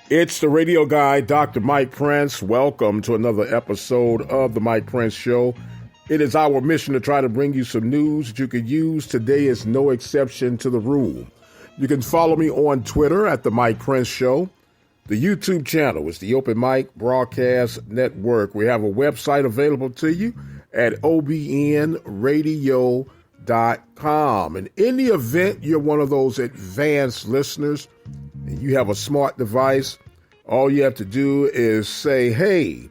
It's the radio guy, Dr. Mike Prince. Welcome to another episode of the Mike Prince Show. It is our mission to try to bring you some news that you could use. Today is no exception to the rule. You can follow me on Twitter at the Mike Prince Show. The YouTube channel is the Open Mic Broadcast Network. We have a website available to you at obnradio.com. And in the event you're one of those advanced listeners and you have a smart device, all you have to do is say, hey,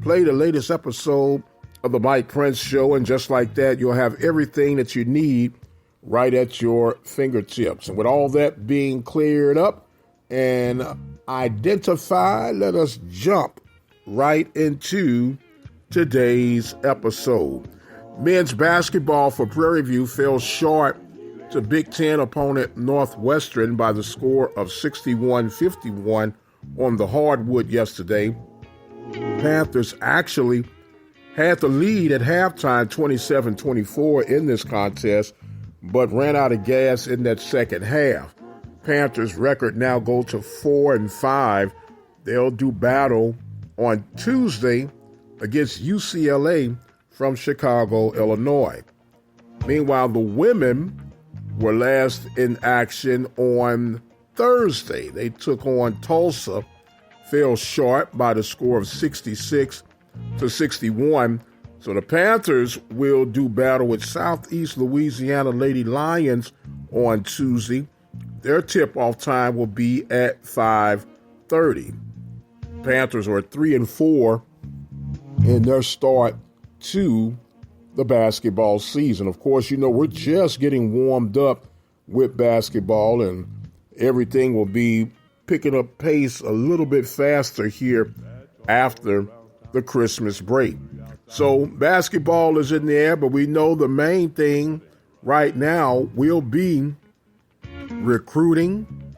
play the latest episode of the Mike Prince Show, and just like that, you'll have everything that you need right at your fingertips. And with all that being cleared up and identified, let us jump right into today's episode. Men's basketball for Prairie View fell short to Big Ten opponent Southwestern by the score of 61-51 on the hardwood yesterday. Panthers actually had the lead at halftime 27-24 in this contest, but ran out of gas in that second half. Panthers' record now goes to 4-5. They'll do battle on Tuesday against UCLA from Chicago, Illinois. Meanwhile, the women were last in action on Thursday. They took on Tulsa, fell short by the score of 66-61. So the Panthers will do battle with Southeast Louisiana Lady Lions on Tuesday. Their tip-off time will be at 5:30. Panthers are 3-4 in their start to the basketball season. Of course, you know, we're just getting warmed up with basketball, and everything will be picking up pace a little bit faster here after the Christmas break. So basketball is in the air, but we know the main thing right now will be recruiting,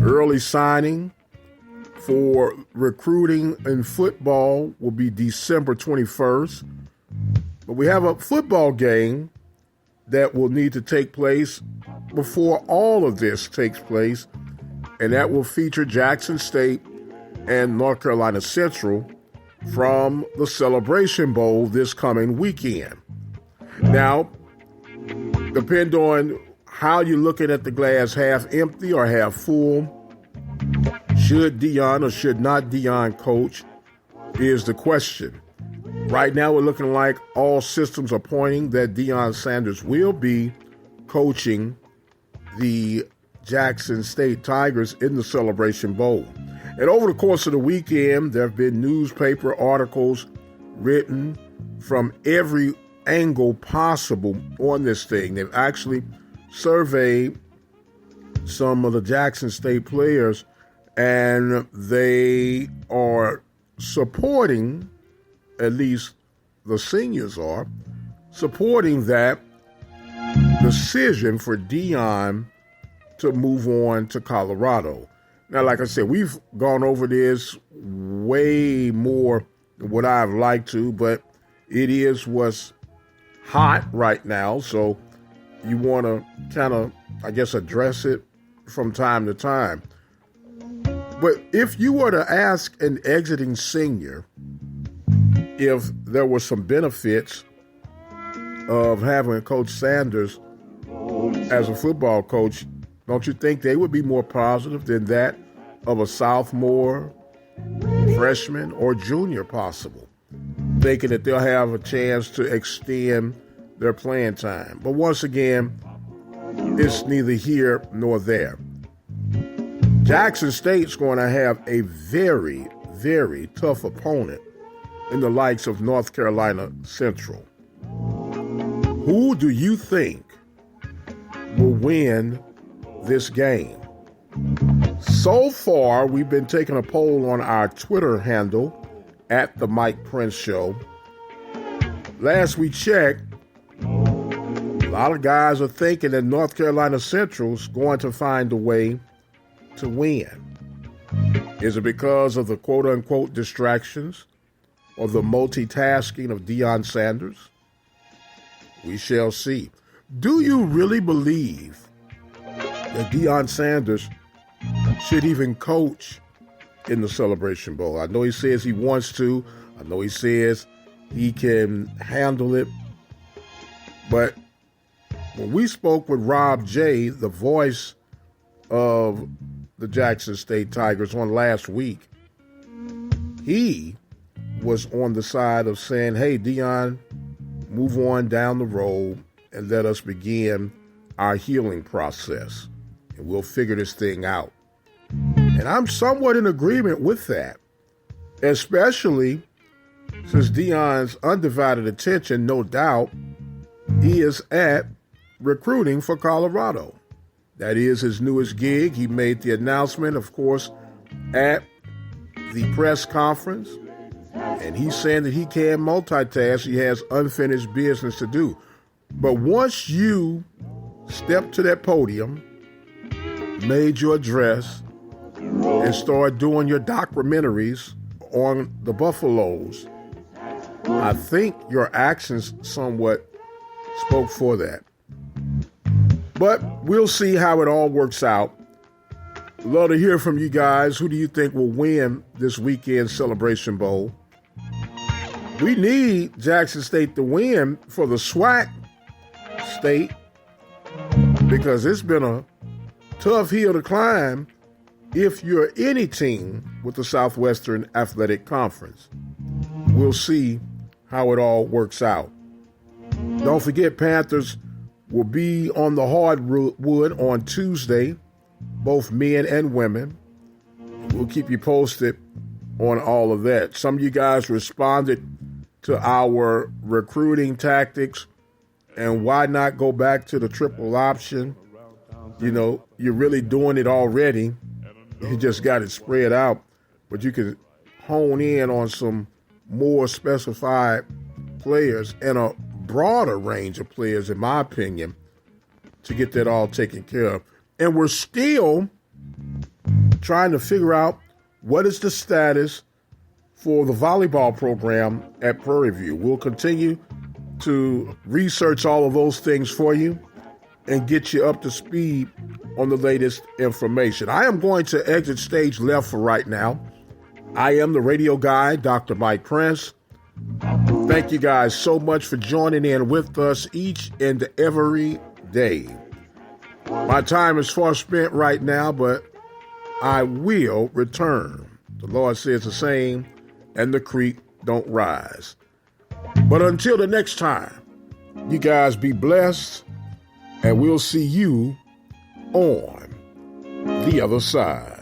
early signing. For recruiting in football will be December 21st. But we have a football game that will need to take place before all of this takes place, and that will feature Jackson State and North Carolina Central from the Celebration Bowl this coming weekend. Now, depend on how you're looking at the glass, half empty or half full. Should Deion or should not Deion coach is the question. Right now, we're looking like all systems are pointing that Deion Sanders will be coaching the Jackson State Tigers in the Celebration Bowl. And over the course of the weekend, there have been newspaper articles written from every angle possible on this thing. They've actually surveyed some of the Jackson State players, and they are supporting, at least the seniors are, supporting that decision for Deion to move on to Colorado. Now, like I said, we've gone over this way more than what I've liked to, but it is what's hot right now, so you want to kind of, I guess, address it from time to time. But if you were to ask an exiting senior if there were some benefits of having Coach Sanders as a football coach, don't you think they would be more positive than that of a sophomore, freshman, or junior possible, thinking that they'll have a chance to extend their playing time? But once again, it's neither here nor there. Jackson State's going to have a very, very tough opponent in the likes of North Carolina Central. Who do you think will win this game? So far, we've been taking a poll on our Twitter handle at the Mike Prince Show. Last we checked, a lot of guys are thinking that North Carolina Central's going to find a way to win. Is it because of the quote-unquote distractions or the multitasking of Deion Sanders? We shall see. Do you really believe that Deion Sanders should even coach in the Celebration Bowl. I know he says he wants to. I know he says he can handle it. But when we spoke with Rob J., the voice of the Jackson State Tigers on last week, he was on the side of saying, hey, Deion, move on down the road and let us begin our healing process. And we'll figure this thing out. And I'm somewhat in agreement with that, especially since Deion's undivided attention, no doubt, is at recruiting for Colorado. That is his newest gig. He made the announcement, of course, at the press conference. And he's saying that he can multitask. He has unfinished business to do. But once you step to that podium, made your address, and start doing your documentaries on the Buffaloes, I think your actions somewhat spoke for that. But we'll see how it all works out. Love to hear from you guys. Who do you think will win this weekend Celebration Bowl? We need Jackson State to win for the SWAC state because it's been a tough hill to climb if you're any team with the Southwestern Athletic Conference. We'll see how it all works out. Don't forget, Panthers will be on the hardwood on Tuesday, both men and women. We'll keep you posted on all of that. Some of you guys responded to our recruiting tactics, and why not go back to the triple option? You know, you're really doing it already. You just got it spread out, but you can hone in on some more specified players and a broader range of players, in my opinion, to get that all taken care of. And we're still trying to figure out what is the status for the volleyball program at Prairie View. We'll continue to research all of those things for you and get you up to speed on the latest information. I am going to exit stage left for right now. I am the radio guy, Dr. Mike Prince. Thank you guys so much for joining in with us each and every day. My time is far spent right now, but I will return. The Lord says the same, and the creek don't rise. But until the next time, you guys be blessed, and we'll see you on the other side.